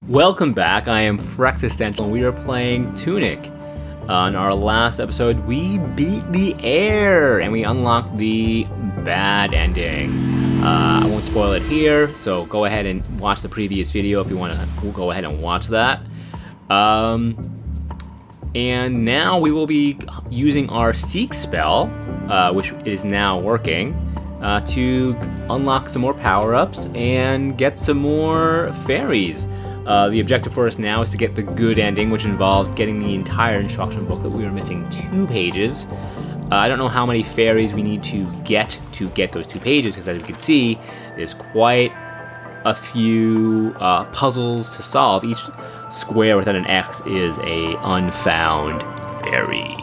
Welcome back, I am Frexistential and we are playing Tunic. On our last episode, we beat the air and we unlocked the bad ending. I won't spoil it here, so go ahead and watch the previous video if you want to go ahead and watch that. And now we will be using our Seek spell, which is now working, to unlock some more power-ups and get some more fairies. The objective for us now is to get the good ending, which involves getting the entire instruction book that we are missing 2 pages. I don't know how many fairies we need to get those 2 pages, because as you can see, there's quite a few puzzles to solve. Each square without an X is a unfound fairy.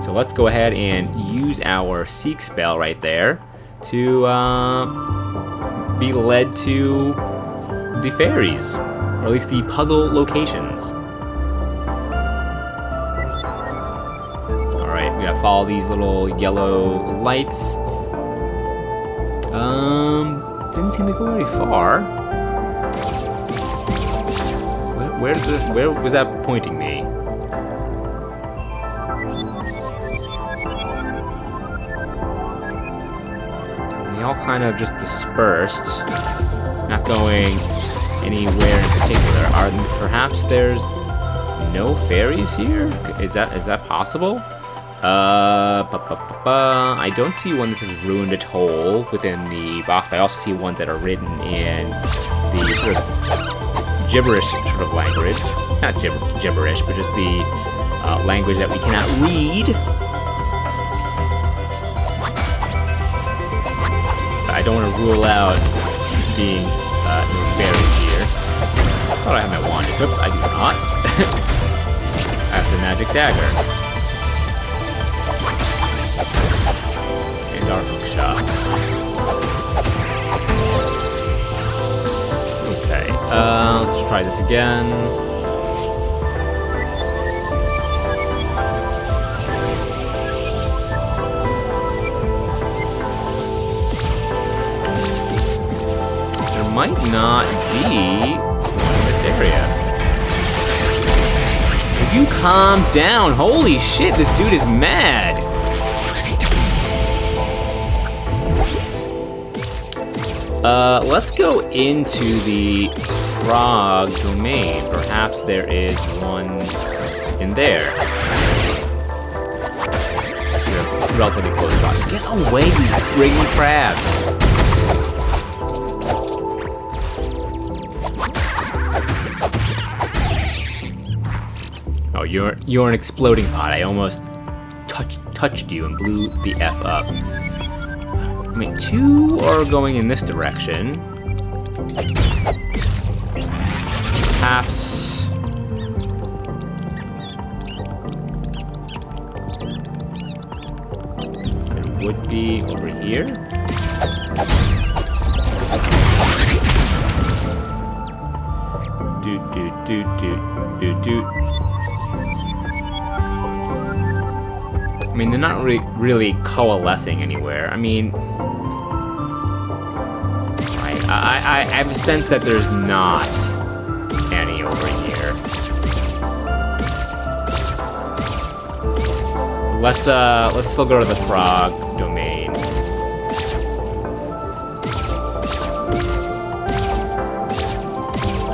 So let's go ahead and use our Seek spell right there to be led to the fairies, or at least the puzzle locations. Alright, we gotta follow these little yellow lights. Didn't seem to go very far. Where was that pointing me? They all kind of just dispersed, not going anywhere in particular. Perhaps there's no fairies here? Is that possible? I don't see one that says ruined atoll within the box, but I also see ones that are written in the sort of gibberish sort of language. Not gibberish, but just the language that we cannot read. I don't want to rule out being no fairies here. I thought I had my wand equipped. I do not. I have the magic dagger. And our hookshot. Okay, let's try this again. Might not be in this area. Would you calm down? Holy shit, this dude is mad. Let's go into the frog domain. Perhaps there is one in there. We're relatively close by. Get away, you friggin' crabs. Oh, you're an exploding pot. I almost touched you and blew the F up. I mean, 2 are going in this direction. Perhaps it would be over here. Doot. I mean, they're not really coalescing anywhere. I mean, I have a sense that there's not any over here. Let's still go to the frog domain.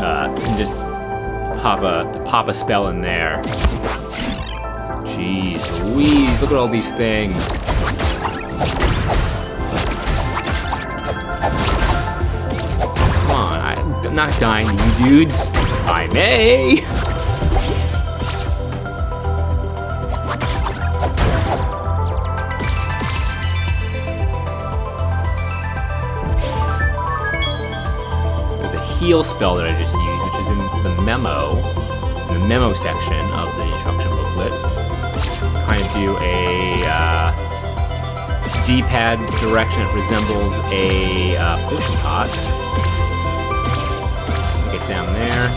And just pop a spell in there. Jeez Louise, look at all these things. Come on, I'm not dying to you dudes. I may. There's a heal spell that I just used, which is in the memo section of the instruction booklet. Trying to do a D-pad direction that resembles a potion pot. Get down there.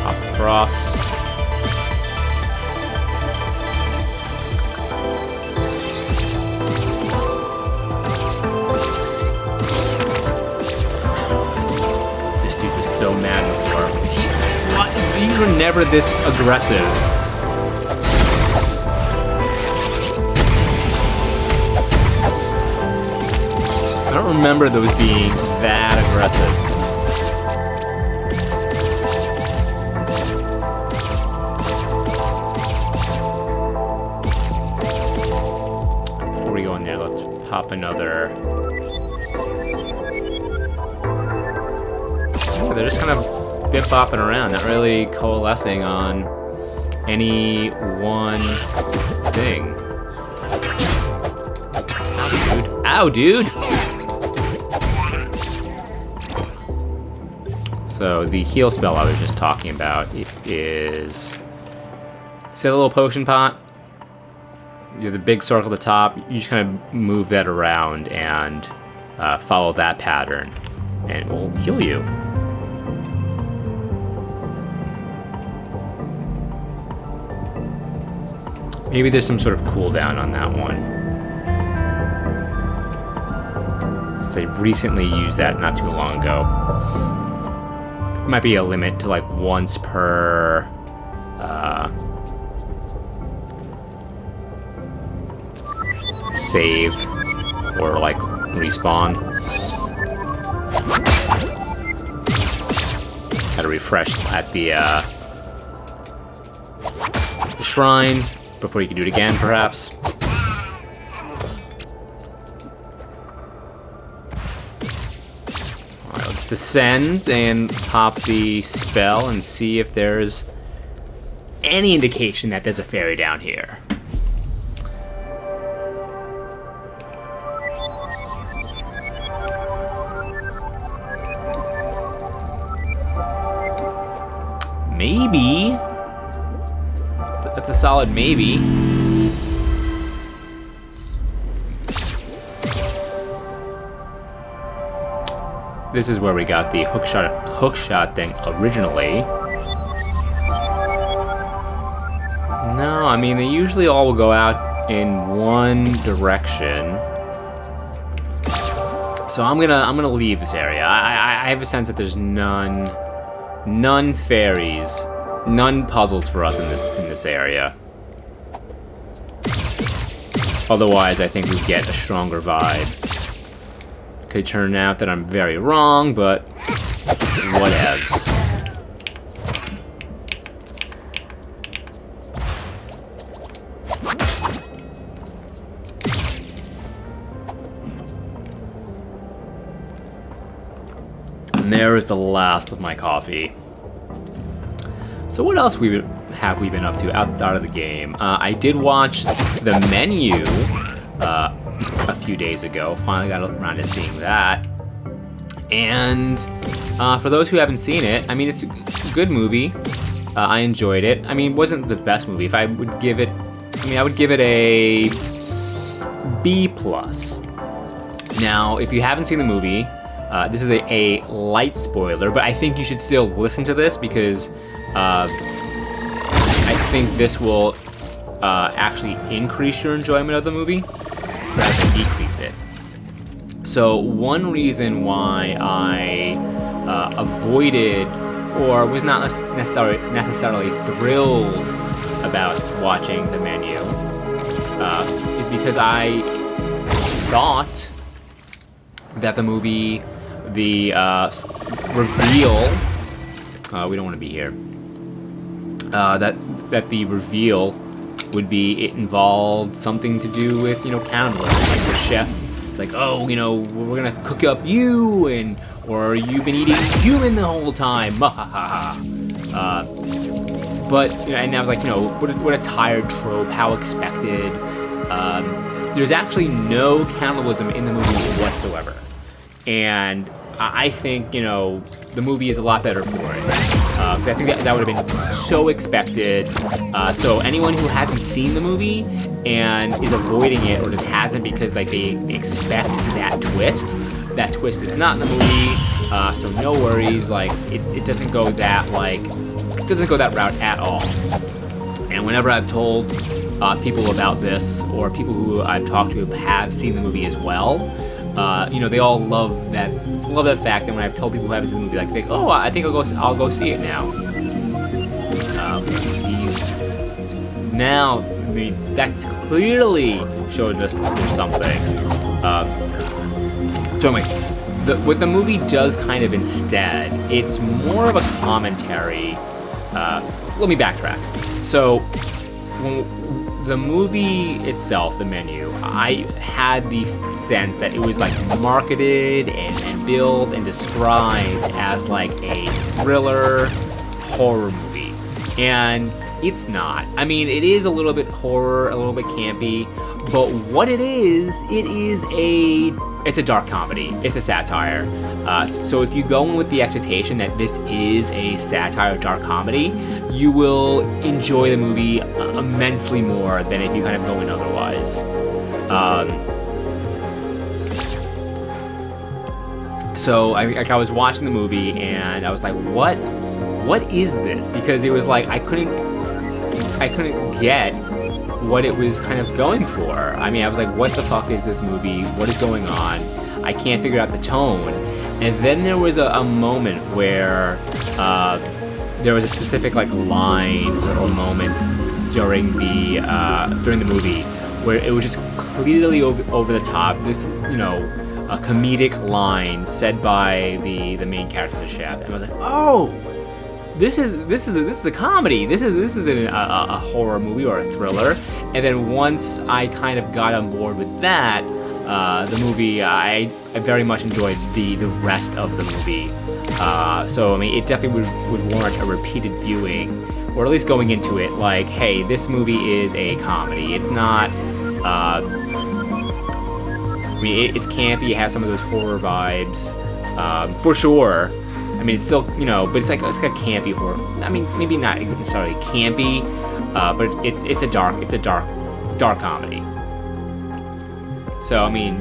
Hop across. so mad before. These were never this aggressive. I don't remember those being that aggressive. Before we go in there, let's pop another. Yeah, they're just kind of bip-bopping around, not really coalescing on any one thing. Ow, dude! So the heal spell I was just talking about is, see the little potion pot? You have the big circle at the top. You just kind of move that around and follow that pattern, and it will heal you. Maybe there's some sort of cooldown on that one. Since I recently used that not too long ago. Might be a limit to like once per save or like respawn. Gotta refresh at the shrine before you can do it again, perhaps. Alright, let's descend and pop the spell and see if there's any indication that there's a fairy down here. Maybe. That's a solid maybe. This is where we got the hook shot thing originally. No, I mean, they usually all will go out in one direction. So I'm gonna leave this area. I have a sense that there's none fairies, none puzzles for us in this area. Otherwise, I think we get a stronger vibe. Could turn out that I'm very wrong, but whatevs. And there is the last of my coffee. So what else have we been up to outside of the game? I did watch the menu a few days ago. Finally got around to seeing that. And for those who haven't seen it, I mean, it's a good movie. I enjoyed it. I mean, it wasn't the best movie. If I would give it, I would give it a B+. Now, if you haven't seen the movie, this is a light spoiler, but I think you should still listen to this because I think this will actually increase your enjoyment of the movie rather than decrease it. So one reason why I avoided or was not necessarily thrilled about watching the menu is because I thought that the movie, the reveal, we don't want to be here, that the reveal would be it involved something to do with, cannibalism, like the chef, like, oh, we're gonna cook up you, or you've been eating human the whole time, but, and I was like, what a tired trope, how expected. There's actually no cannibalism in the movie whatsoever. And I think, the movie is a lot better for it. Because I think that would have been so expected. So anyone who hasn't seen the movie and is avoiding it or just hasn't because they expect that twist is not in the movie. So no worries. It doesn't go that route at all. And whenever I've told people about this or people who I've talked to have seen the movie as well, they all love that fact. And when I've told people who haven't seen the movie, like, oh, I think I'll go see it now. Now, I mean, that clearly showed us there's something. So anyway, what the movie does kind of instead, it's more of a commentary. Let me backtrack. So, the movie itself, the menu, I had the sense that it was like marketed and billed and described as like a thriller horror movie. And it's not. I mean, it is a little bit horror, a little bit campy, but what it's a dark comedy. It's a satire. So if you go in with the expectation that this is a satire dark comedy, you will enjoy the movie immensely more than if you kind of go in otherwise. So I was watching the movie and I was like, what is this? Because it was like I couldn't get what it was kind of going for. I mean, I was like, what the fuck is this movie? What is going on? I can't figure out the tone. And then there was a moment where there was a specific like line or moment during the movie where it was just clearly over the top. This, a comedic line said by the main character, the chef, and I was like, oh, this is a comedy. This isn't a horror movie or a thriller. And then once I kind of got on board with that, the movie, I very much enjoyed the rest of the movie. So I mean, it definitely would warrant a repeated viewing, or at least going into it like, hey, this movie is a comedy. It's not. I mean, it's campy. It has some of those horror vibes, for sure. I mean, it's still, but it's like a campy horror. I mean, maybe not necessarily campy, but it's a dark comedy. So I mean,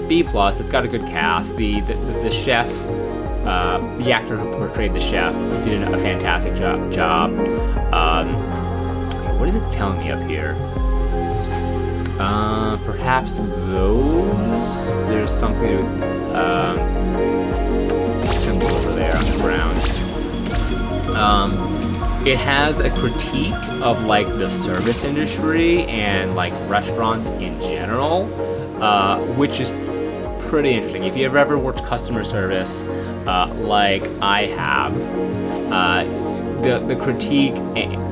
B+. It's got a good cast. The chef, the actor who portrayed the chef, did a fantastic job. What is it telling me up here? Perhaps those. There's something. Symbol over there on the ground. It has a critique of like the service industry and like restaurants in general, which is pretty interesting. If you've ever worked customer service, like I have, the critique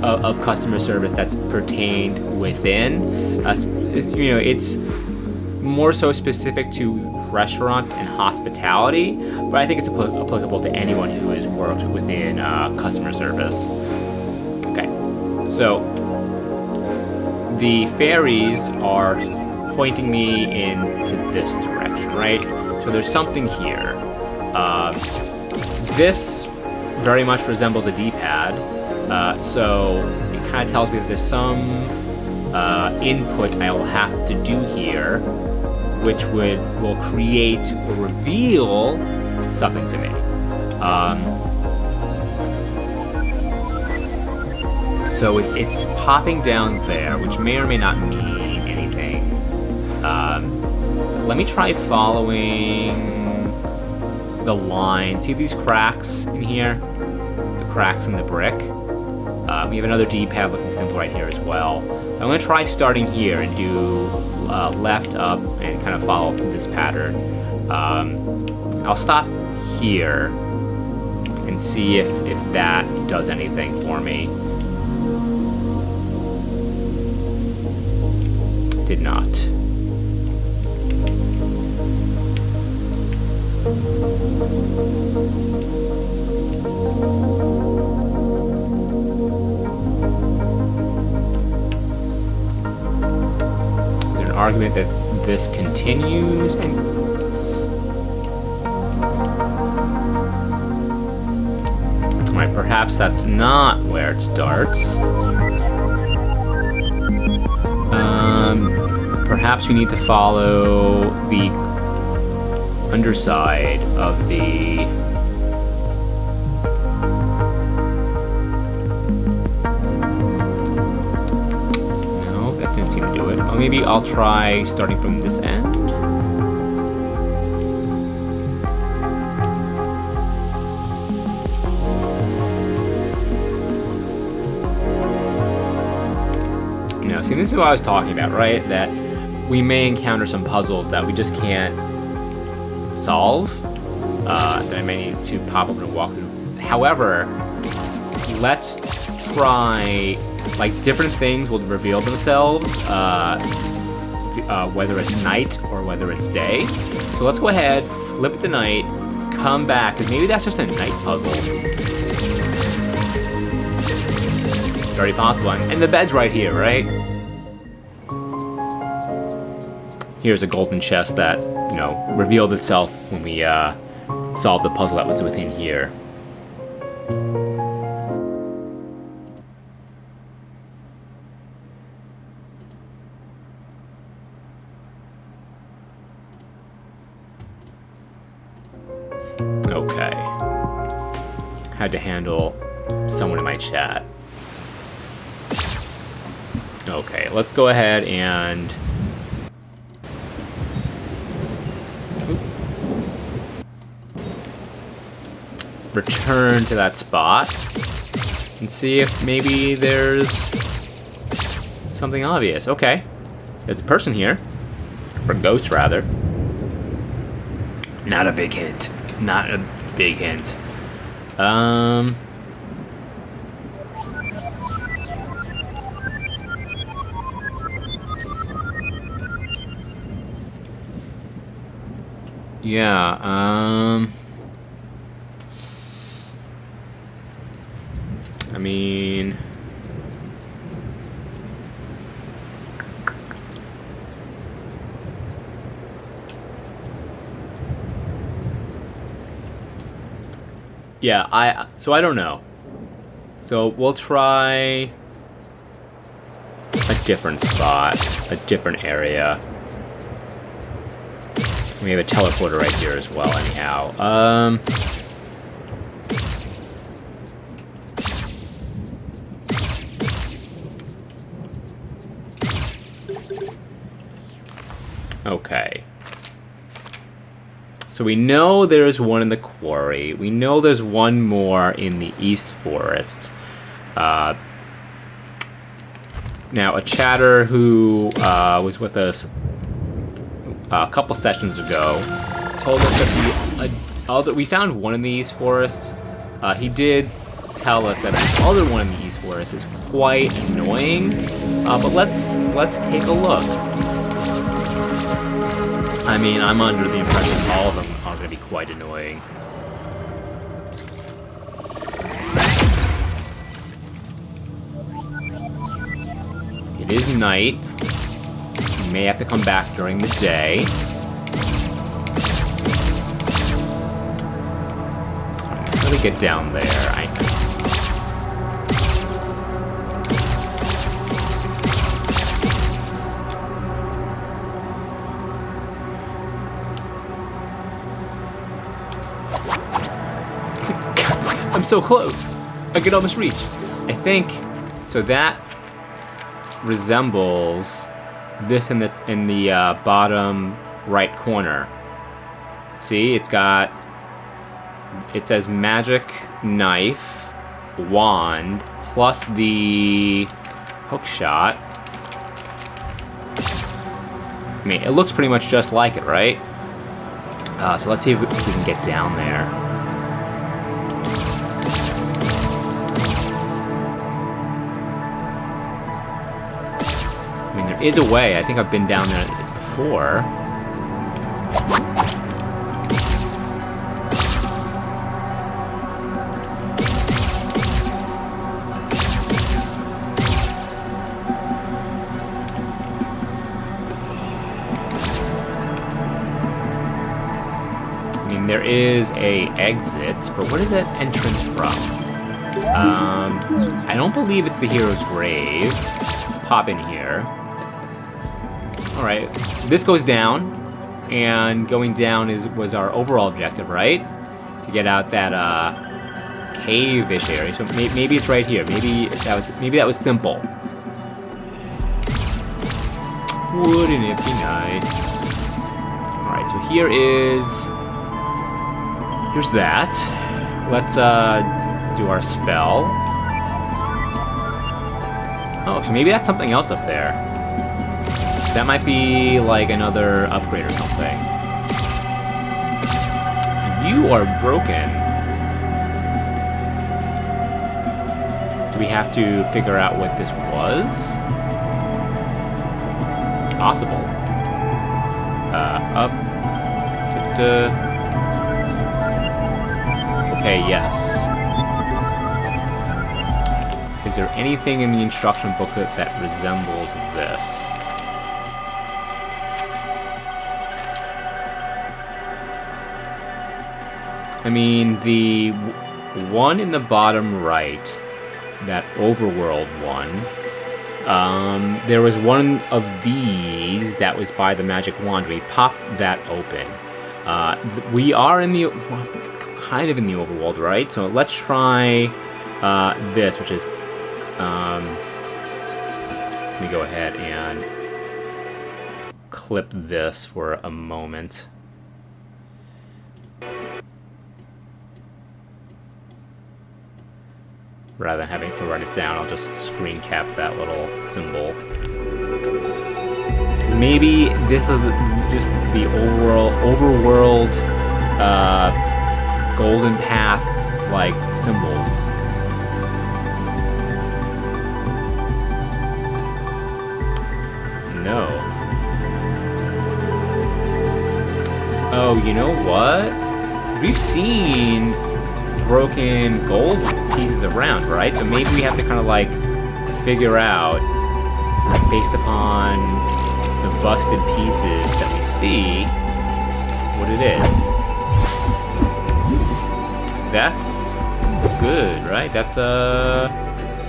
of customer service that's pertained within, it's more so specific to restaurant and hospitality, but I think it's applicable to anyone who has worked within customer service. Okay, so the fairies are pointing me into this direction, right? So there's something here. This very much resembles a D-pad, so it kind of tells me that there's some input I will have to do here, which will create or reveal something to me. So it's popping down there, which may or may not mean anything. Let me try following the line. See these cracks in here? The cracks in the brick? We have another D-pad looking symbol right here as well. So I'm going to try starting here and do left, up, and kind of follow this pattern. I'll stop here and see if that does anything for me. Did not. Argument that this continues and right, perhaps that's not where it starts. Perhaps we need to follow the underside of the Maybe I'll try starting from this end. See, this is what I was talking about, right? That we may encounter some puzzles that we just can't solve. That I may need to pop up and walk through. However, let's try, like, different things will reveal themselves, whether it's night or whether it's day. So let's go ahead, flip it to night, come back, because maybe that's just a night puzzle. Very possible. And the bed's right here, right? Here's a golden chest that, you know, revealed itself when we solved the puzzle that was within here. Okay. Had to handle someone in my chat. Okay, let's go ahead and... return to that spot and see if maybe there's something obvious. Okay. There's a person here. Or a ghost, rather. Not a big hint. Not a big hint. Yeah, I mean... yeah, so I don't know. So we'll try a different spot, a different area. We have a teleporter right here as well, anyhow. Okay. So we know there's one in the quarry. We know there's one more in the East Forest. Now, a chatter who was with us a couple sessions ago told us that we found one in the East Forest. He did tell us that the other one in the East Forest is quite annoying. But let's take a look. I mean, I'm under the impression all of them are going to be quite annoying. It is night. You may have to come back during the day. Let me get down there. I'm so close. I could almost reach. I think so. That resembles this in the bottom right corner. See, it says magic knife wand plus the hook shot. I mean, it looks pretty much just like it, right? So let's see if we can get down there. I mean, there is a way. I think I've been down there before. I mean, there is a exit, but what is that entrance from? I don't believe it's the hero's grave. Let's pop in here. Alright, this goes down, and going down was our overall objective, right? To get out that cave-ish area. So maybe it's right here. Maybe that was simple. Wouldn't it be nice? Alright, so here's that. Let's do our spell. Oh, so maybe that's something else up there. That might be like another upgrade or something. You are broken. Do we have to figure out what this was? Possible. Up. Okay, yes. Is there anything in the instruction booklet that resembles this? I mean, the one in the bottom right, that overworld one, there was one of these that was by the magic wand. We popped that open. We are in the, kind of in the overworld, right? So let's try this, which is, let me go ahead and clip this for a moment. Rather than having to write it down, I'll just screen cap that little symbol. Maybe this is just the overworld golden path like symbols. No. Oh, you know what? We've seen broken gold pieces around, right? So maybe we have to kind of like figure out, based upon the busted pieces that we see, what it is. That's good, right? That's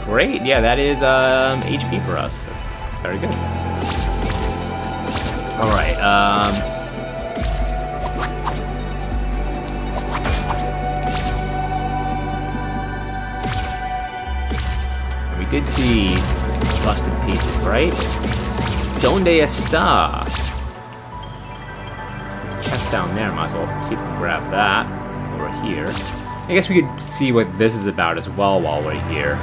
great. Yeah, that is HP for us. That's very good. All right. We did see busted pieces, right? Donde está? There's a chest down there. Might as well see if we can grab that over here. I guess we could see what this is about as well while we're here.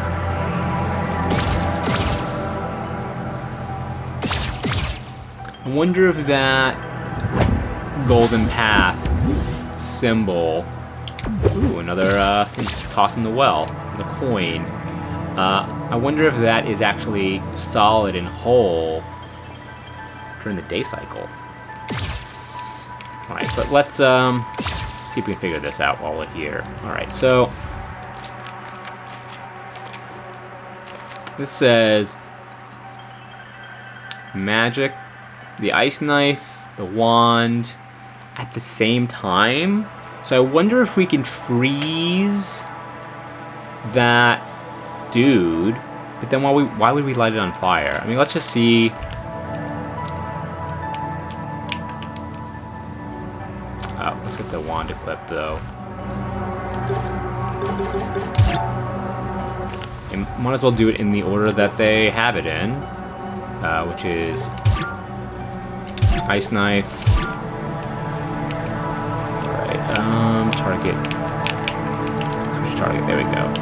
I wonder if that golden path symbol... Ooh, another thing to toss in the well. The coin. I wonder if that is actually solid and whole during the day cycle. Alright, but let's see if we can figure this out while we're here. Alright, so this says magic, the ice knife, the wand at the same time. So I wonder if we can freeze that dude, but then why would we light it on fire? I mean, let's just see. Let's get the wand equipped though. And might as well do it in the order that they have it in, which is ice knife. All right, target. Switch target. There we go.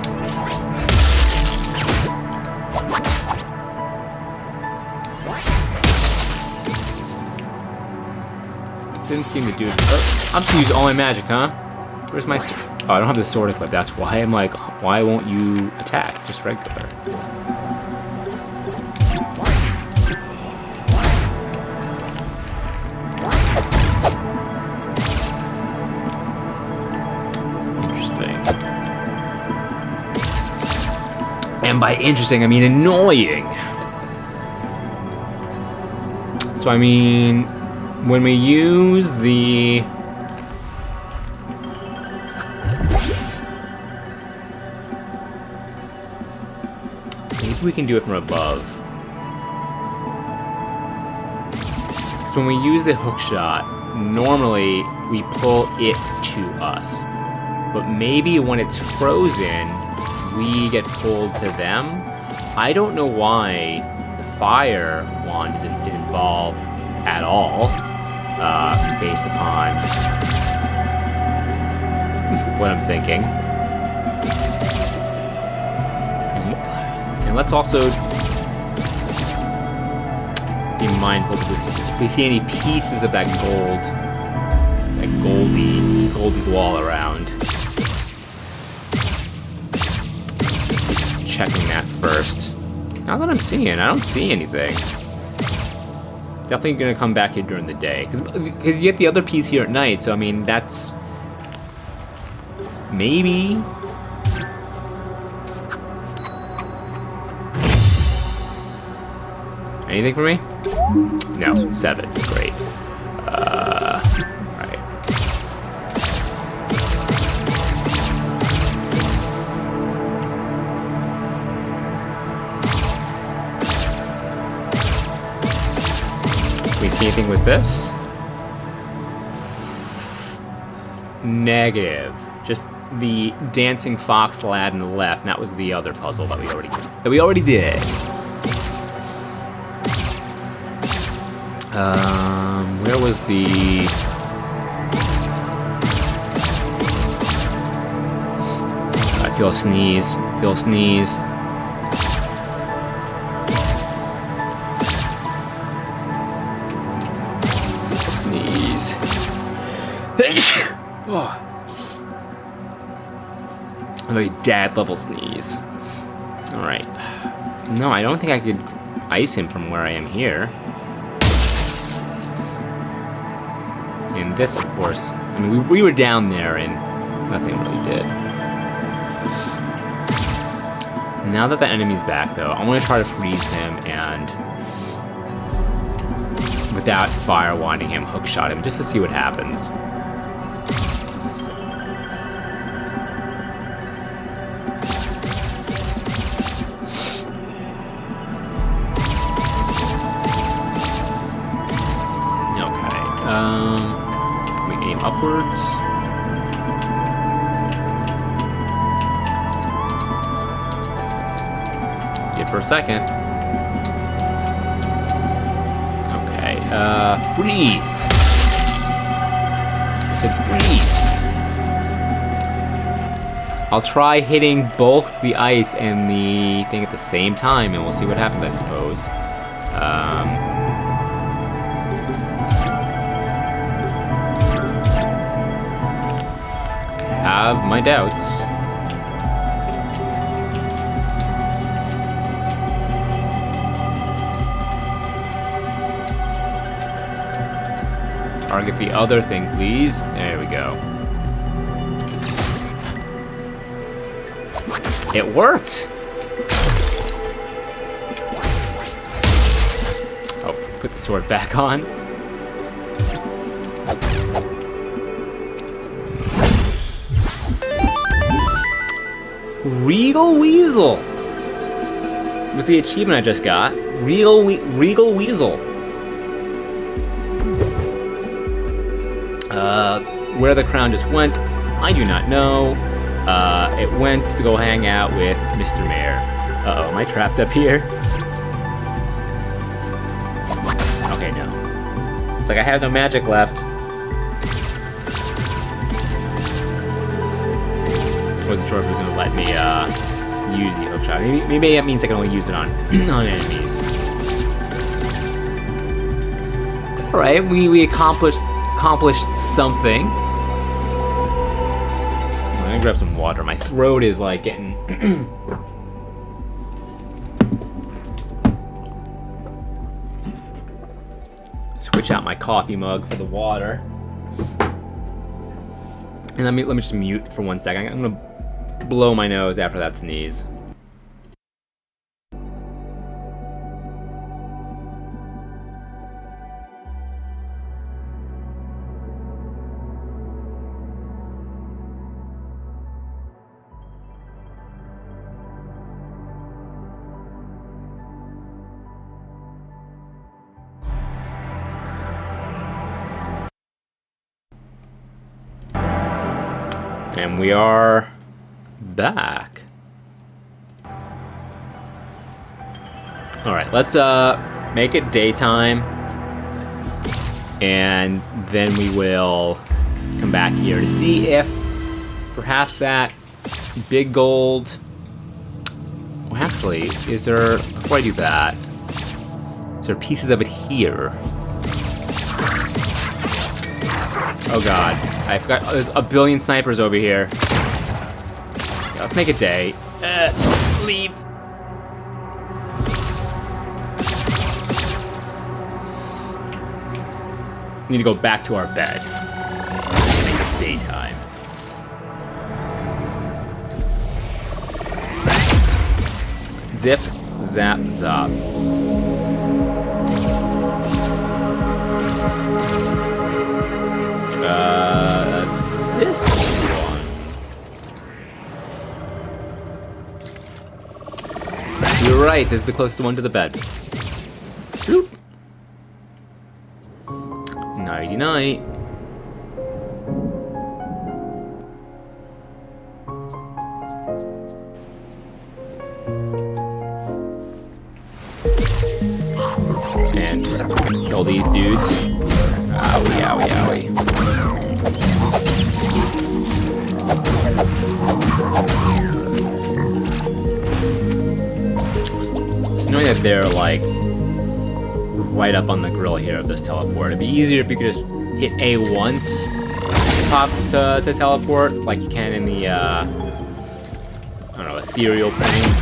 Didn't seem to do it. Oh, I'm just gonna use all my magic, huh? Where's my sword? Oh, I don't have the sword equipped. That's why I'm like, why won't you attack? Just regular. Interesting. And by interesting, I mean annoying. So I mean, when we use the maybe we can do it from above. So when we use the hook shot, normally we pull it to us. But maybe when it's frozen, we get pulled to them. I don't know why the fire wand is involved at all. Based upon what I'm thinking. And let's also be mindful if we see any pieces of that gold, that goldy wall around. Checking that first. Not that I'm seeing, I don't see anything. Definitely gonna come back here during the day, because you get the other piece here at night. So I mean, that's maybe. Anything for me? No, 7. Great. Alright. Can we see anything with this? Negative. Just the dancing fox lad on the left, and that was the other puzzle that we already did. Where was the... I feel a sneeze. Oh. A very dad level sneeze. Alright. No, I don't think I could ice him from where I am here. And this, of course, I mean, we were down there and nothing really did. Now that the enemy's back, though, I want to try to freeze him and, without fire wanding him, hookshot him, just to see what happens. Upwards. Did for a second. Okay, freeze! I said freeze! I'll try hitting both the ice and the thing at the same time, and we'll see what happens, I suppose. Have my doubts. Target the other thing, please. There we go. It worked! Oh, put the sword back on. Regal Weasel was the achievement I just got. Regal Weasel. Where the crown just went, I do not know. It went to go hang out with Mr. Mayor. Uh-oh, am I trapped up here? Okay, no. It's like I have no magic left. I wasn't sure if it was going to let me use the hookshot. Maybe that means I can only use it on, on enemies. Alright, we accomplished something. I'm gonna grab some water. My throat is like getting... Switch out my coffee mug for the water. And let me just mute for 1 second. I'm gonna blow my nose after that sneeze. And we are back. All right, let's make it daytime, and then we will come back here to see if perhaps that big gold... Well, actually, is there... Before I do that, is there are pieces of it here. Oh god, I forgot. Oh, there's a billion snipers over here. Yeah, let's make a day. Leave. Need to go back to our bed. Make it daytime. Zip, zap, zop. This one. You're right, this is the closest one to the bed. Boop. Nighty night. And we're gonna kill these dudes. Owie, owie, owie. Just knowing that they're like right up on the grill here of this teleport. It'd be easier if you could just hit A once pop to teleport, like you can in the I don't know, ethereal plane.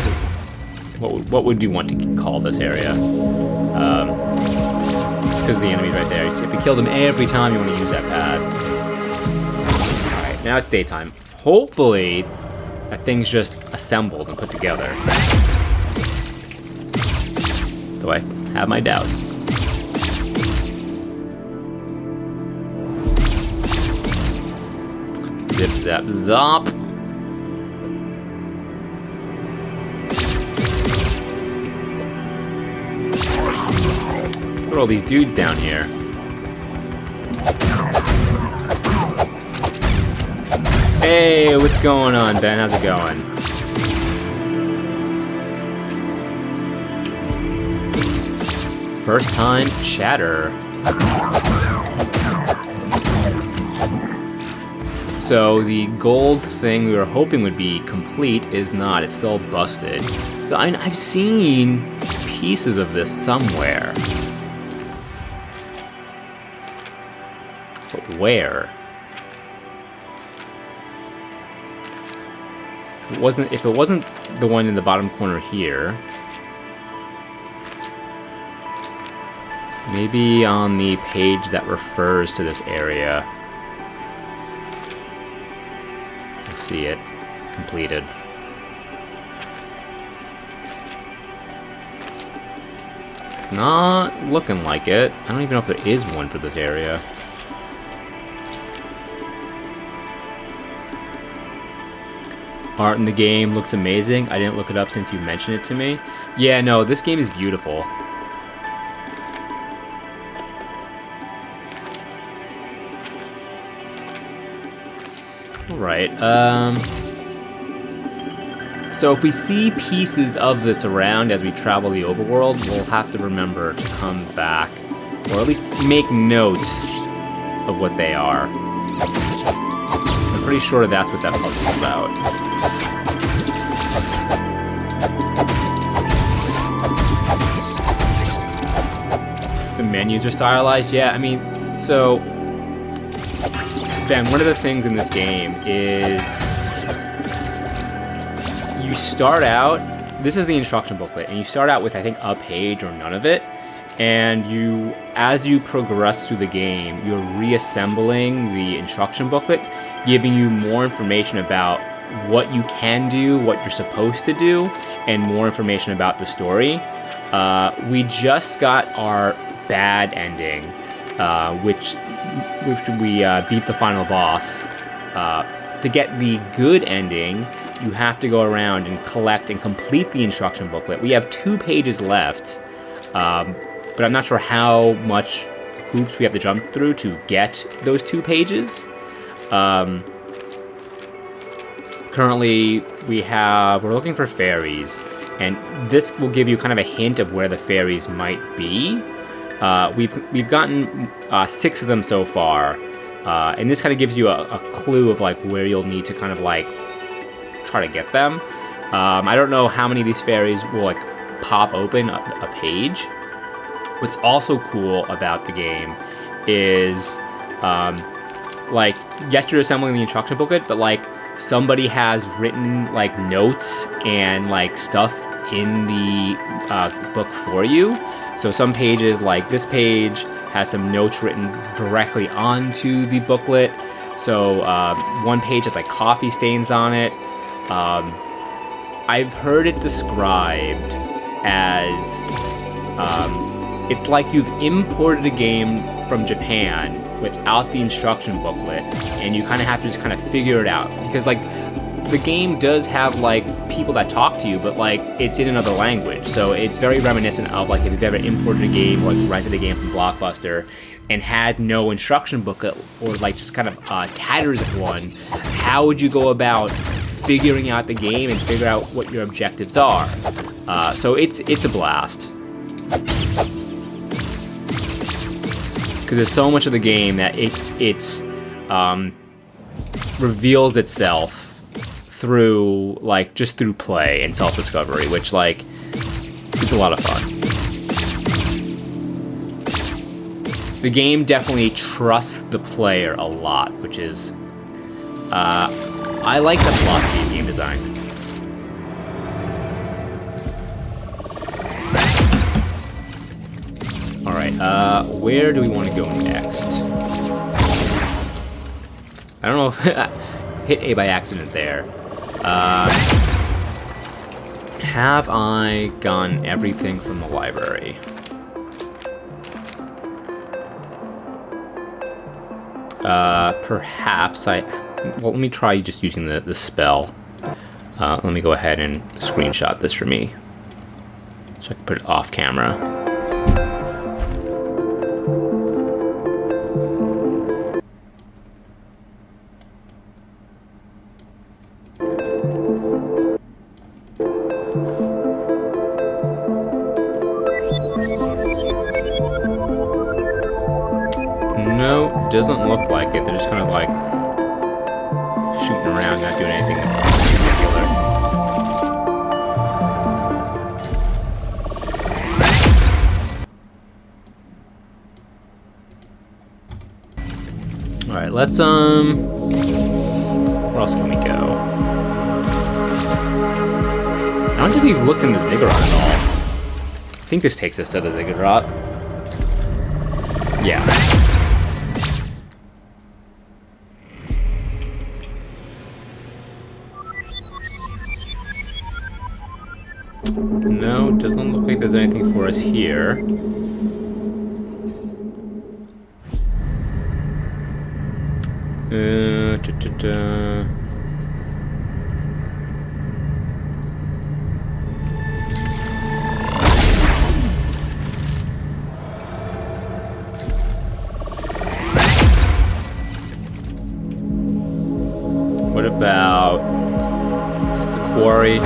What would you want to call this area? Because the enemy's right there. You have to kill them every time you want to use that pad. Alright, now it's daytime. Hopefully, that thing's just assembled and put together. Though I have my doubts. Zip, zap, zop. Look at all these dudes down here. Hey, what's going on, Ben? How's it going? First time chatter. So the gold thing we were hoping would be complete is not. It's still busted. I've seen pieces of this somewhere. But where? If it wasn't the one in the bottom corner here, maybe on the page that refers to this area. Let's see it completed. It's not looking like it. I don't even know if there is one for this area. Art in the game looks amazing. I didn't look it up since you mentioned it to me. Yeah, no, this game is beautiful. Alright, so if we see pieces of this around as we travel the overworld, we'll have to remember to come back, or at least make notes of what they are. I'm pretty sure that's what that puzzle's about. The menus are stylized? Yeah, I mean, so... Ben, one of the things in this game is... you start out... This is the instruction booklet, and you start out with, I think, a page or none of it. And you, as you progress through the game, you're reassembling the instruction booklet, giving you more information about what you can do, what you're supposed to do, and more information about the story. We just got our bad ending, which we beat the final boss. To get the good ending, you have to go around and collect and complete the instruction booklet. We have 2 pages left, but I'm not sure how much hoops we have to jump through to get those 2 pages. Currently, we're looking for fairies, and this will give you kind of a hint of where the fairies might be. We've gotten 6 of them so far, and this kind of gives you a clue of like where you'll need to kind of like try to get them. I don't know how many of these fairies will like pop open a page, What's also cool about the game is, like, yes, you're assembling the instruction booklet, but like somebody has written like notes and like stuff in the book for you. So some pages, like this page, has some notes written directly onto the booklet. So one page has like coffee stains on it. I've heard it described as it's like you've imported a game from Japan without the instruction booklet, and you kind of have to just kind of figure it out, because like the game does have like people that talk to you, but like it's in another language. So it's very reminiscent of like if you've ever imported a game or like rented a game from Blockbuster and had no instruction booklet, or like just kind of tatters of one. How would you go about figuring out the game and figure out what your objectives are? So it's a blast. Because there's so much of the game that it reveals itself through like just through play and self-discovery, which like it's a lot of fun. The game definitely trusts the player a lot, which is I like the philosophy of game design. Alright, where do we want to go next? I don't know if hit A by accident there. Have I gotten everything from the library? Perhaps well, let me try just using the spell. Let me go ahead and screenshot this for me, so I can put it off camera. No, doesn't look like it. They're just kind of like shooting around, not doing anything particular. Alright, let's where else can we go? I don't think we've looked in the ziggurat at all. I think this takes us to the ziggurat. Yeah. No, doesn't look like there's anything for us here. What about... is this the quarry?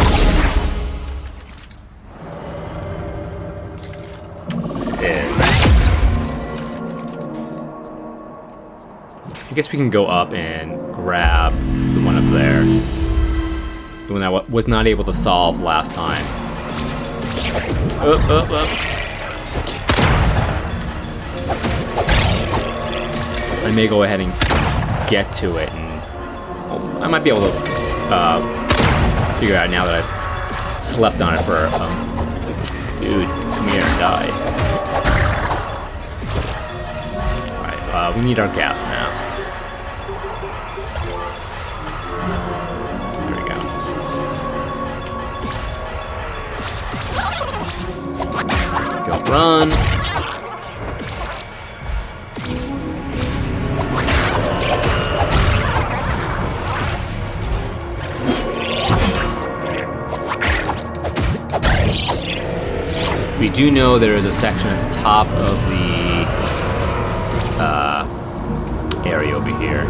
I guess we can go up and grab the one up there. The one that was not able to solve last time. I may go ahead and get to it, and I might be able to figure out now that I've slept on it for... dude, come here and die. Alright, we need our gas mask. Run. We do know there is a section at the top of the area over here.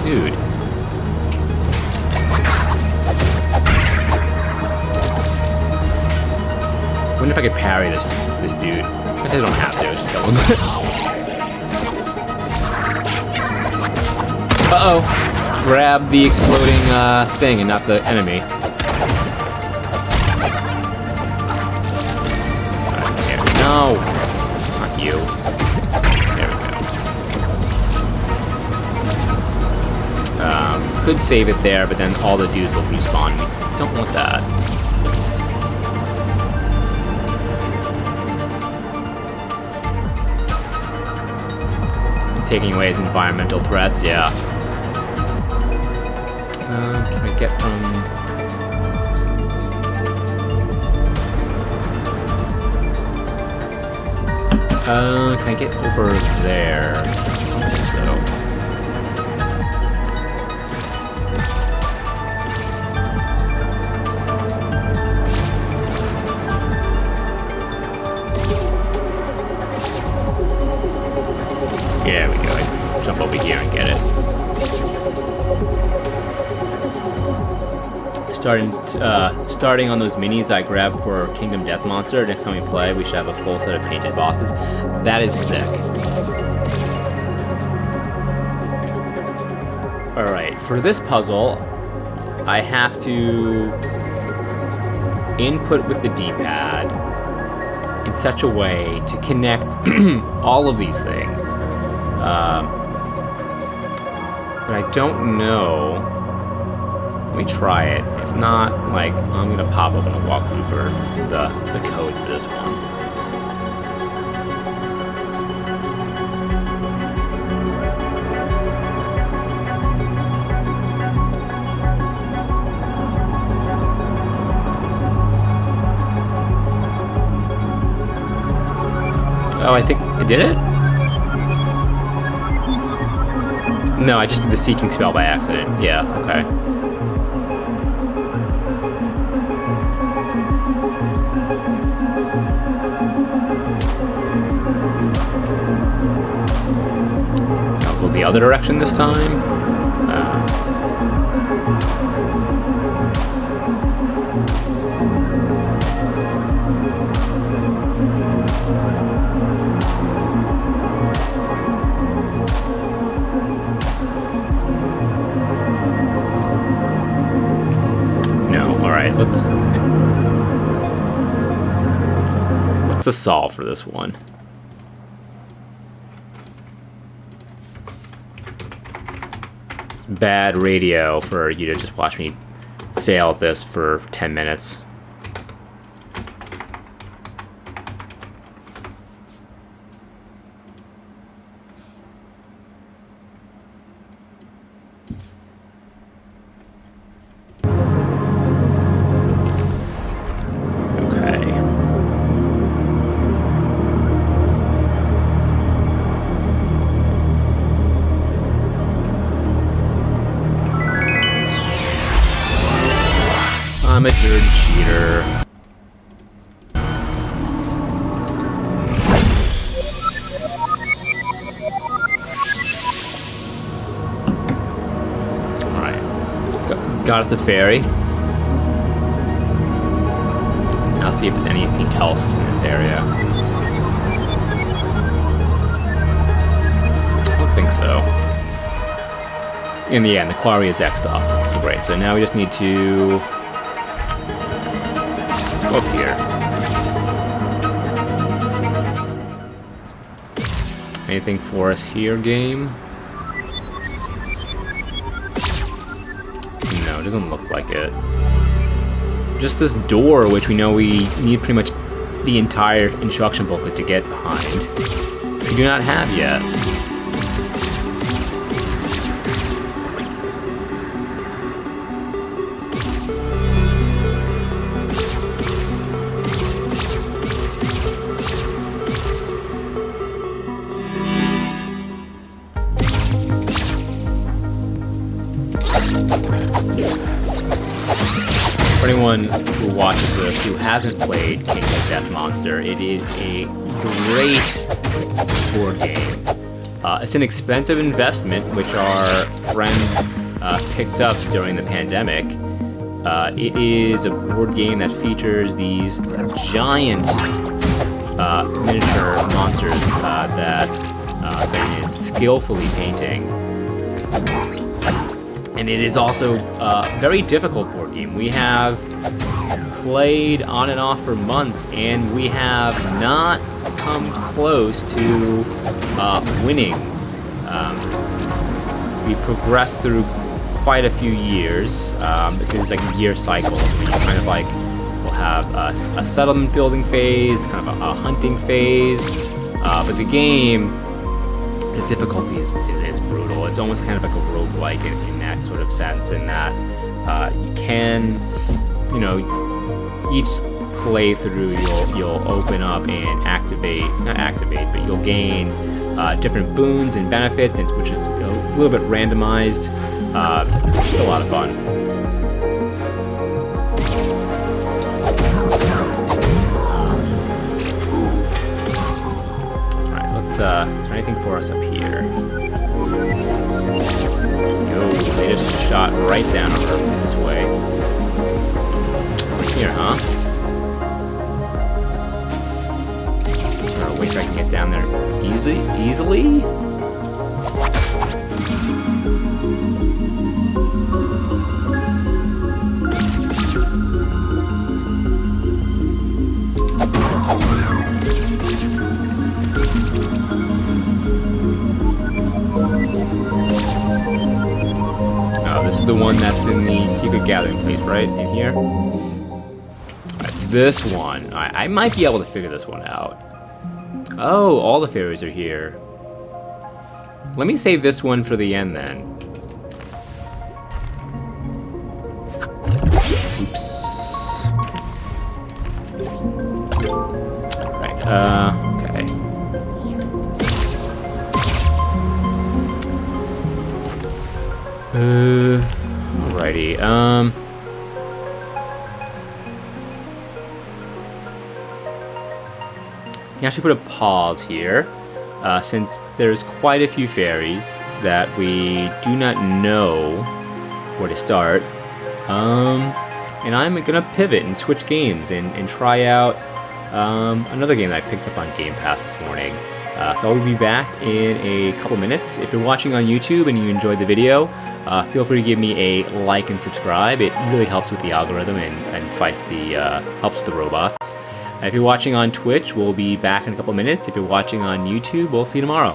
Dude. I wonder if I could parry this dude. I guess I don't have to, just kill him. Uh-oh. Grab the exploding thing and not the enemy. Okay. No! Not you. There we go. Could save it there, but then all the dudes will respawn. We don't want that. Taking away his environmental threats, yeah. Can I get from... can I get over there? I don't think so. There we go. Jump over here and get it. Starting on those minis I grabbed for Kingdom Death Monster. Next time we play, we should have a full set of painted bosses. That is sick. Alright, for this puzzle, I have to input with the D-pad in such a way to connect all of these things. But I don't know. Let me try it. If not, like, I'm gonna pop up on a walkthrough for the code for this one. Oh, I think I did it? No, I just did the Seeking spell by accident. Yeah, okay. I'll go the other direction this time. What's the solve for this one? It's bad radio for you to just watch me fail at this for 10 minutes. I'm a dirty cheater. Alright. Got us a fairy. I'll see if there's anything else in this area. I don't think so. In the end, the quarry is X'd off. Great, so now we just need to... up here. Anything for us here, game? No, it doesn't look like it. Just this door, which we know we need pretty much the entire instruction booklet to get behind. We do not have yet. For anyone who watches this who hasn't played Kingdom Death Monster, it is a great board game. It's an expensive investment, which our friend picked up during the pandemic. It is a board game that features these giant miniature monsters that Ben is skillfully painting. And it is also a very difficult board game. We have played on and off for months, and we have not come close to winning. We progressed through quite a few years. It's like a year cycle. Kind of like we'll have a settlement building phase, kind of a hunting phase. But the game, the difficulty is brutal. It's almost kind of like a roguelike in that sort of sense, in that you can, each playthrough you'll open up and not activate, but you'll gain different boons and benefits, which is a little bit randomized. It's a lot of fun. Alright, is there anything for us up here? Yo, they just shot right down over this way. Over here, huh? Wait till I can get down there easily? Oh, this is the one that's in the secret gathering place, right? In here? Right, this one. I might be able to figure this one out. Oh, all the fairies are here. Let me save this one for the end then. Oops. Right, okay. Alrighty, I should put a pause here, since there's quite a few fairies that we do not know where to start. And I'm gonna pivot and switch games and try out another game that I picked up on Game Pass this morning. So I'll be back in a couple minutes. If you're watching on YouTube and you enjoyed the video, feel free to give me a like and subscribe. It really helps with the algorithm and helps with the robots. If you're watching on Twitch, we'll be back in a couple minutes. If you're watching on YouTube, we'll see you tomorrow.